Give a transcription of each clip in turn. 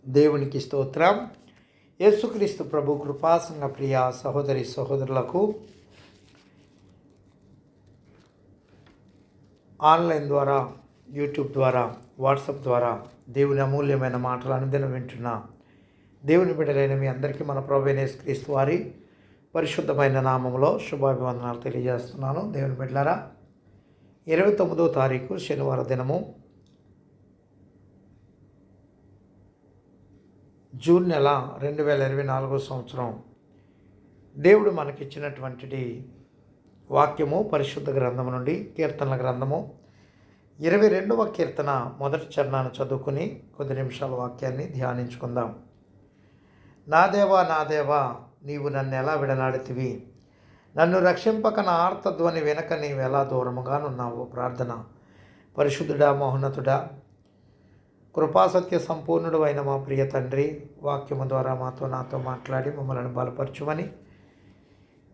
దేవునికి స్తోత్రం. యేసుక్రీస్తు ప్రభు కృపాసంగ ప్రియ సహోదరి సహోదరులకు ఆన్లైన్ ద్వారా, యూట్యూబ్ ద్వారా, వాట్సాప్ ద్వారా దేవుని అమూల్యమైన మాటలు అనుదినం వింటున్న దేవుని బిడ్డలైన మీ అందరికీ మన ప్రభువైన యేసుక్రీస్తు వారి పరిశుద్ధమైన నామంలో శుభాభివందనాలు తెలియజేస్తున్నాను. దేవుని బిడ్డలారా, 29వ తారీఖు శనివారం దినము, జూన్ నెల 2024 సంవత్సరం. దేవుడు మనకిచ్చినటువంటి వాక్యము పరిశుద్ధ గ్రంథము నుండి కీర్తనల గ్రంథము 22వ కీర్తన మొదటి చరణాన్ని చదువుకుని కొద్ది నిమిషాల వాక్యాన్ని ధ్యానించుకుందాం. నా దేవా, నా దేవా, నీవు నన్ను ఎలా విడనాడితివి? నన్ను రక్షింపక నా ఆర్తధ్వని వెనక నీవు ఎలా దూరముగానున్నావు? ప్రార్థన. పరిశుద్ధుడా, మహోన్నతుడా, కృపాసత్య సంపూర్ణుడు అయిన మా ప్రియ తండ్రి, వాక్యము ద్వారా నాతో మాట్లాడి మమ్మల్ని బలపరచుమని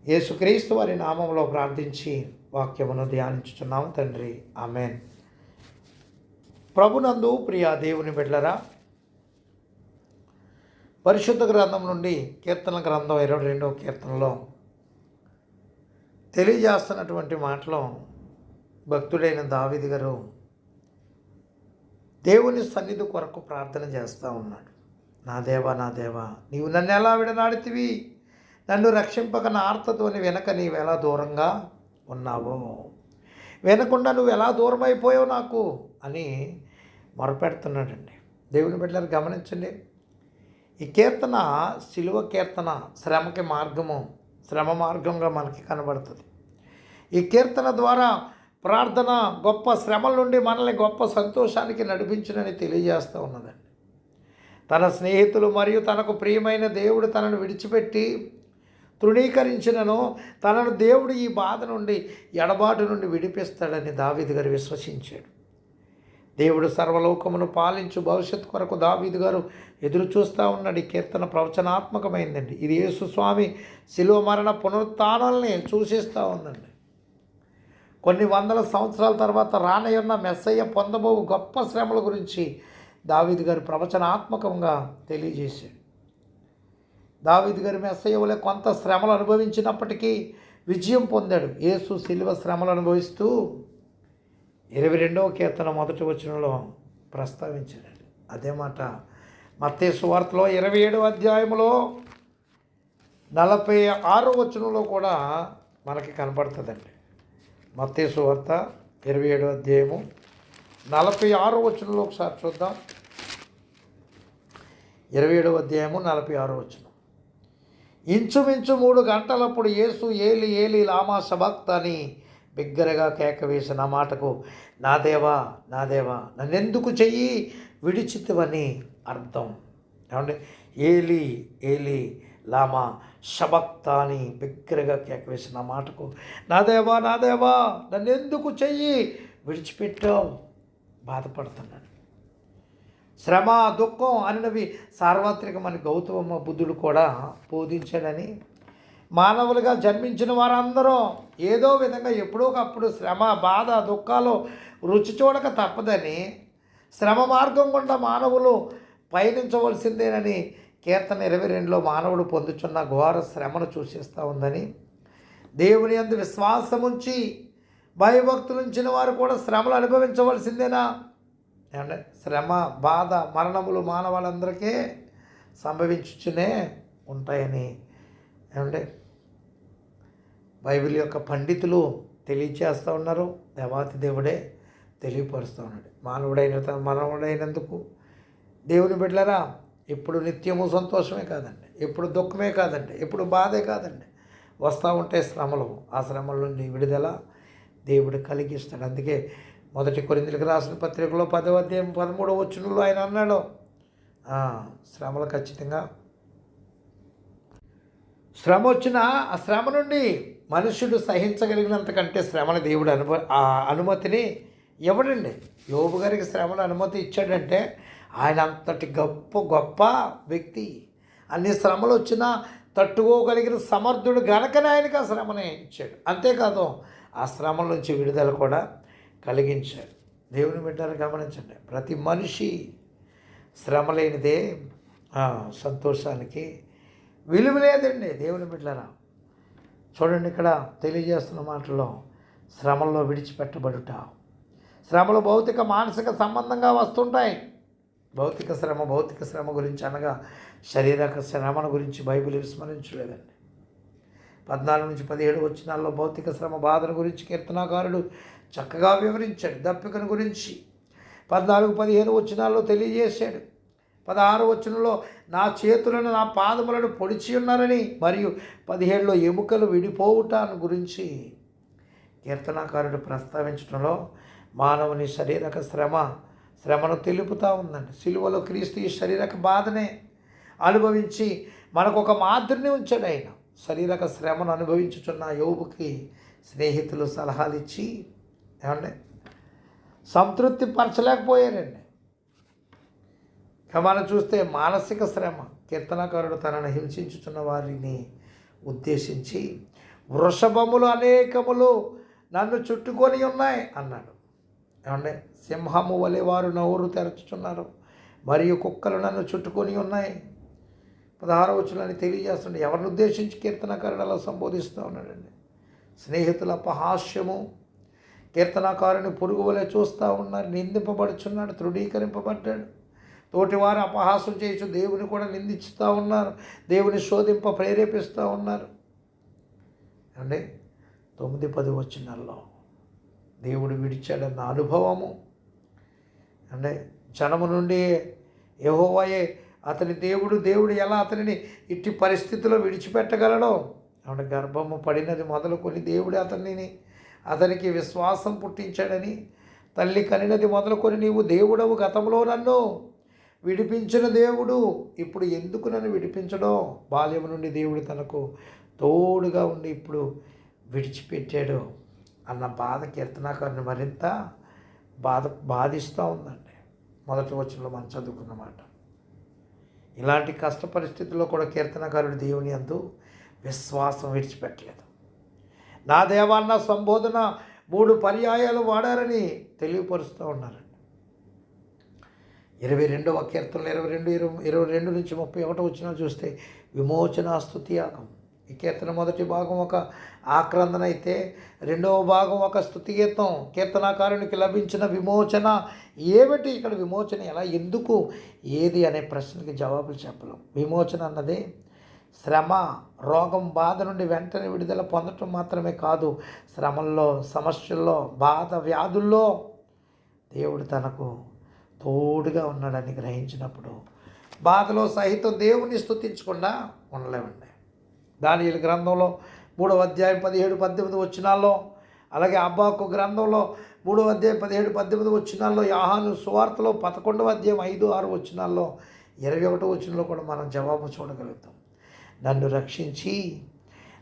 యేసుక్రీస్తు వారి నామంలో ప్రార్థించి వాక్యమును ధ్యానించుచున్నాము తండ్రి. ఆమెన్. ప్రభునందు ప్రియ దేవుని బిడ్డలారా, పరిశుద్ధ గ్రంథం నుండి కీర్తన గ్రంథం 22వ కీర్తనలో తెలియజేస్తున్నటువంటి మాటలో భక్తుడైన దావీదు గారు దేవుని సన్నిధి కొరకు ప్రార్థన చేస్తూ ఉన్నాడు. నా దేవా, నా దేవా, నీవు నన్ను ఎలా విడనాడితివి? నన్ను రక్షింపక నా ఆర్తతోని వెనక నీవు ఎలా దూరంగా ఉన్నావో, వినకుండా నువ్వు ఎలా దూరం అయిపోయావు నాకు అని మొరపెడుతున్నాడండి. దేవుని బిడ్డలు గమనించండి, ఈ కీర్తన శిలువ కీర్తన, శ్రమ మార్గంగా మనకి కనబడుతుంది. ఈ కీర్తన ద్వారా ప్రార్థన గొప్ప శ్రమల నుండి మనల్ని గొప్ప సంతోషానికి నడిపించునని తెలియజేస్తూ ఉన్నదండి. తన స్నేహితులు మరియు తనకు ప్రియమైన దేవుడు తనను విడిచిపెట్టి తృణీకరించినను తనను దేవుడు ఈ బాధ నుండి, ఎడబాటు నుండి విడిపిస్తాడని దావీదు గారు విశ్వసించాడు. దేవుడు సర్వలోకమును పాలించు భవిష్యత్తు కొరకు దావీదు గారు ఎదురు చూస్తూ ఉన్నాడు. ఈ కీర్తన ప్రవచనాత్మకమైందండి. ఇది యేసు స్వామి శిలువ మరణ పునరుత్థానాల్ని సూచిస్తూ ఉందండి. కొన్ని వందల సంవత్సరాల తర్వాత రానయ్యున్న మెస్సయ్య పొందబోవు గొప్ప శ్రమల గురించి దావీదు గారు ప్రవచనాత్మకంగా తెలియజేశాడు. దావీదు గారు మెస్సయ్య వలె కొంత శ్రమలు అనుభవించినప్పటికీ విజయం పొందాడు. యేసు శిలువ శ్రమలు అనుభవిస్తూ 22వ కీర్తన మొదటి వచనంలో ప్రస్తావించాడు. అదే మాట మత్తయి సువార్తలో 27వ అధ్యాయంలో 46వ వచనంలో కూడా మనకి కనపడుతుందండి. మత్తయి సువార్త 27వ అధ్యాయము 46వ వచనంలో ఒకసారి చూద్దాం. 27వ అధ్యాయము 46వ వచనం. ఇంచుమించు 3 గంటలప్పుడు యేసు ఏలి ఏలి లామా సబక్తాని బిగ్గరగా కేక వేసిన మాటకు నా దేవా, నా దేవా, నన్నెందుకు చెయ్యి విడిచితివని అర్థం. ఏమంటే ఏలి ఏలి లామా షబక్తాని బిగ్గరగా కేక వేసిన మాటకు నా దేవా, నా దేవా, నన్నెందుకు చెయ్యి విడిచిపెట్టావు? బాధపడుతున్నాడు. శ్రమ, దుఃఖం అనేవి సార్వత్రికమని గౌతమ బుద్ధుడు కూడా బోధించాడని, మానవులుగా జన్మించిన వారందరూ ఏదో విధంగా ఎప్పుడో ఒకప్పుడు శ్రమ, బాధ, దుఃఖాలు రుచి చూడక తప్పదని, శ్రమ మార్గం గుండా మానవులు పయనించవలసిందేనని కీర్తన 22లో మానవుడు పొందుచున్న ఘోర శ్రమను సూచిస్తూ ఉందని, దేవుని యందు విశ్వాసముంచి భయభక్తులుంచిన వారు కూడా శ్రమలు అనుభవించవలసిందేనా? ఏమంటే శ్రమ, బాధ, మరణములు మానవాళ్ళందరికీ సంభవించునే ఉంటాయని ఏమంటే బైబిల్ యొక్క పండితులు తెలియచేస్తూ ఉన్నారు. దేవాతి దేవుడే తెలియపరుస్తూ ఉన్నాడు. మానవుడైనందుకు దేవుని బిడ్డలారా, ఎప్పుడు నిత్యము సంతోషమే కాదండి, ఎప్పుడు దుఃఖమే కాదండి, ఎప్పుడు బాధే కాదండి. వస్తూ ఉంటే శ్రమలు, ఆ శ్రమల నుండి విడుదల దేవుడు కలిగిస్తాడు. అందుకే 1 కొరింథీయులకు రాసిన పత్రికలో 10వ అధ్యాయం 13వ వచనంలో ఆయన అన్నాడు, శ్రమలు ఖచ్చితంగా శ్రమ వచ్చినా ఆ శ్రమ నుండి మనుషుడు సహించగలిగినంత కంటే శ్రమను దేవుడు అనుమతిని ఇవ్వడండి. యోబు గారికి శ్రమల అనుమతి ఇచ్చాడంటే ఆయన అంతటి గొప్ప వ్యక్తి. అన్ని శ్రమలు వచ్చినా తట్టుకోగలిగిన సమర్థుడు గనకనే ఆయనకి ఆ శ్రమనే ఇచ్చాడు. అంతేకాదు ఆ శ్రమల నుంచి విడుదల కూడా కలిగించాడు. దేవుని బిడ్డలు గమనించండి, ప్రతి మనిషి శ్రమ లేనిదే సంతోషానికి విలువ లేదండి దేవుని బిడ్డలారా. చూడండి, ఇక్కడ తెలియజేస్తున్న మాటల్లో శ్రమల్లో విడిచిపెట్టబడుట. శ్రమలు భౌతిక మానసిక సంబంధంగా వస్తుంటాయి. భౌతిక శ్రమ గురించి అనగా శారీరక శ్రమను గురించి బైబిల్ విస్మరించలేదండి. 14-17 వచనాల్లో భౌతిక శ్రమ బాధను గురించి కీర్తనాకారుడు చక్కగా వివరించాడు. దప్పికను గురించి 14-15 వచనాల్లో తెలియజేశాడు. 16 వచనంలో నా చేతులను నా పాదములను పొడిచి ఉన్నారని, మరియు 17లో ఎముకలు విడిపోవుటాను గురించి కీర్తనాకారుడు ప్రస్తావించడంలో మానవుని శారీరక శ్రమను తెలుపుతూ ఉందండి. సిలువలో క్రీస్తు ఈ శారీరక బాధనే అనుభవించి మనకు ఒక మాదిరిని ఉంచాడు. ఆయన శారీరక శ్రమను అనుభవించుచున్న యోబుకి స్నేహితులు సలహాలు ఇచ్చి ఏమండి సంతృప్తి పరచలేకపోయారండి. మనం చూస్తే మానసిక శ్రమ, కీర్తనకారుడు తనను హింసించుచున్న వారిని ఉద్దేశించి వృషభములు అనేకములు నన్ను చుట్టుకొని ఉన్నాయి అన్నాడు. ఏమంటే సింహము వలె వారు నోరు తెరచుచున్నారు, మరియు కుక్కలు నన్ను చుట్టుకొని ఉన్నాయి. 16వ వచనాన్ని తెలియజేస్తుండే ఎవరిని ఉద్దేశించి కీర్తనకారుడు అలా సంబోధిస్తూ ఉన్నాడండి. స్నేహితుల అపహాస్యము, కీర్తనకారుని పురుగు వలె చూస్తూ ఉన్నారు. నిందింపబడుచున్నాడు, తృఢీకరింపబడ్డాడు. తోటివారు అపహాసం చేయొచ్చు, దేవుని కూడా నిందిస్తూ ఉన్నారు, దేవుని శోధింప ప్రేరేపిస్తూ ఉన్నారు. అంటే 9-10 వచనాల్లో దేవుడు విడిచాడన్న అనుభవము, అంటే జనము నుండి యెహోవాయే అతని దేవుడు ఎలా అతనిని ఇట్టి పరిస్థితిలో విడిచిపెట్టగలడో, ఆవిడ గర్భము పడినది మొదలుకొని దేవుడు అతనికి విశ్వాసం పుట్టించాడని, తల్లి కనినది మొదలుకొని నీవు దేవుడవు, గతంలో నన్ను విడిపించిన దేవుడు ఇప్పుడు ఎందుకు నన్ను విడిపించడం, బాల్యం నుండి దేవుడు తనకు తోడుగా ఉండి ఇప్పుడు విడిచిపెట్టాడు అన్న బాధ కీర్తనాకారుని మరింత బాధిస్తూ ఉందండి. మొదటి వచనంలో మనం చదువుకున్న మాట. ఇలాంటి కష్ట పరిస్థితుల్లో కూడా కీర్తనకారుడు దేవుని యందు విశ్వాసం విడిచిపెట్టలేదు. నా దేవాన్న సంబోధన 3 పర్యాయాలు వాడారని తెలియపరుస్తూ ఉన్నారండి. 22వ కీర్తనలు 22-31 వచ్చిన చూస్తే విమోచన స్తుతి యాగం. ఈ కీర్తన మొదటి భాగం ఒక ఆక్రందన అయితే, రెండవ భాగం ఒక స్తుతి గీతం. కీర్తనాకారునికి లభించిన విమోచన ఏమిటి, ఇక్కడ విమోచన ఎలా, ఎందుకు, ఏది అనే ప్రశ్నకి జవాబులు చెప్పలేం. విమోచన అన్నది శ్రమ, రోగం, బాధ నుండి వెంటనే విడుదల పొందటం మాత్రమే కాదు, శ్రమల్లో, సమస్యల్లో, బాధ, వ్యాధుల్లో దేవుడు తనకు తోడుగా ఉన్నాడని గ్రహించినప్పుడు బాధలో సహితం దేవుని స్తుతించకుండా ఉండలేమండి. దానియేలు గ్రంథంలో 3వ అధ్యాయం 17-18 వచనాల్లో, అలాగే హబక్కూ గ్రంథంలో 3వ అధ్యాయం 17-18 వచనాల్లో, యోహాను సువార్తలో 11వ అధ్యాయం 5-6 వచనాల్లో, 21వ వచనంలో కూడా మనం జవాబు చూడగలుగుతాం. నన్ను రక్షించి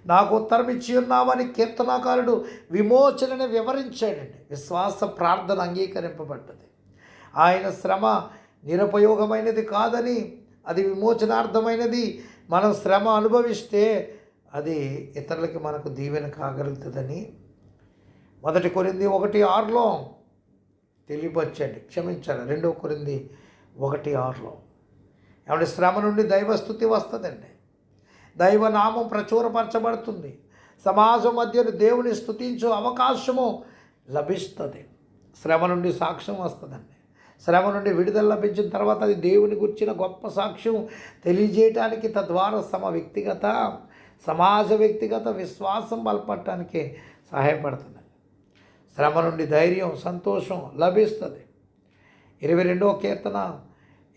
నాకు ఉత్తరం ఇచ్చి ఉన్నామని కీర్తనాకారుడు విమోచనని వివరించాడండి. విశ్వాస ప్రార్థన అంగీకరింపబడ్డది. ఆయన శ్రమ నిరుపయోగమైనది కాదని, అది విమోచనార్థమైనది. మనం శ్రమ అనుభవిస్తే అది ఇతరులకి మనకు దీవెన కాగలుగుతుందని 1 కొరింథీ 1:6లో తెలియపరచండి. క్షమించాలి, 2 కొరింథీ 1:6లో. ఏమంటే శ్రమ నుండి దైవస్తుతి వస్తుందండి. దైవనామం ప్రచురపరచబడుతుంది. సమాజం మధ్యలో దేవుని స్తుతించే అవకాశము లభిస్తుంది. శ్రమ నుండి సాక్ష్యం వస్తుందండి. శ్రమ నుండి విడుదల లభించిన తర్వాత అది దేవుని గురించిన గొప్ప సాక్ష్యం తెలియజేయటానికి, తద్వారా సమాజ వ్యక్తిగత విశ్వాసం బలపడటానికి సహాయపడుతుంది. శ్రమ నుండి ధైర్యం, సంతోషం లభిస్తుంది. 22వ కీర్తన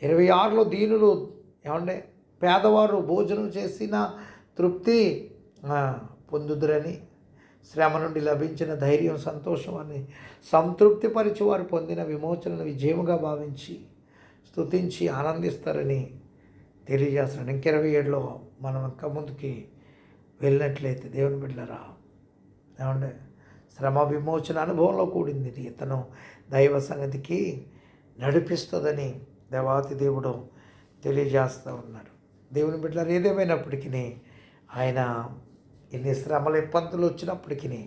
26లో దీనులు ఏమంటే పేదవారు భోజనం చేసిన తృప్తి పొందుదురని, శ్రమ నుండి లభించిన ధైర్యం, సంతోషం అని సంతృప్తిపరిచి వారు పొందిన విమోచనను విజయముగా భావించి స్తుతించి ఆనందిస్తారని తెలియజేస్తున్నాడు. 27లో మనం ఇంకా ముందుకి వెళ్ళినట్లయితే దేవుని బిడ్డలారా, ఏమంటే శ్రమ విమోచన అనుభవంలో కూడింది ఇతను దైవ సంగతికి నడిపిస్తుందని దేవాతి దేవుడు తెలియజేస్తూ ఉన్నాడు. దేవుని బిడ్డలారా, ఏదేమైనప్పటికీ ఆయన ఎన్ని శ్రమల ఇబ్బందులు వచ్చినప్పటికీ,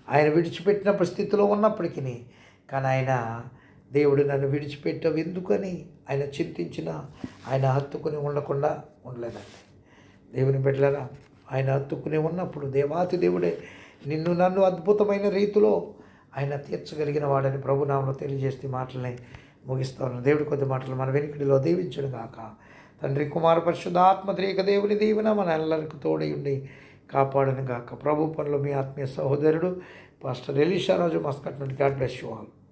ఆయన విడిచిపెట్టినప్పుడు స్థితిలో ఉన్నప్పటికీ, కానీ ఆయన దేవుడు నన్ను విడిచిపెట్టావు ఎందుకని ఆయన చింతించిన, ఆయన హత్తుకుని ఉండకుండా ఉండలేదండి. దేవుని బిడ్డలారా, ఆయన హత్తుకుని ఉన్నప్పుడు దేవాతి దేవుడే నిన్ను నన్ను అద్భుతమైన రీతిలో ఆయన తీర్చగలిగిన వాడని ప్రభునామంలో తెలియజేస్తే మాటలని ముగిస్తాను. దేవుడి కొద్ది మాటలు మన వెనుకడిలో దీవించను గాక. తండ్రి, కుమార, పరిశుద్ధాత్మ త్రియక దేవుని దీవెన మన అందరికి తోడై ఉండి కాపాడను గాక. ప్రభు పనులు మీ ఆత్మీయ సహోదరుడు పాస్టర్ ఎలీషా రాజు మస్కట్ నుండి. God bless you all.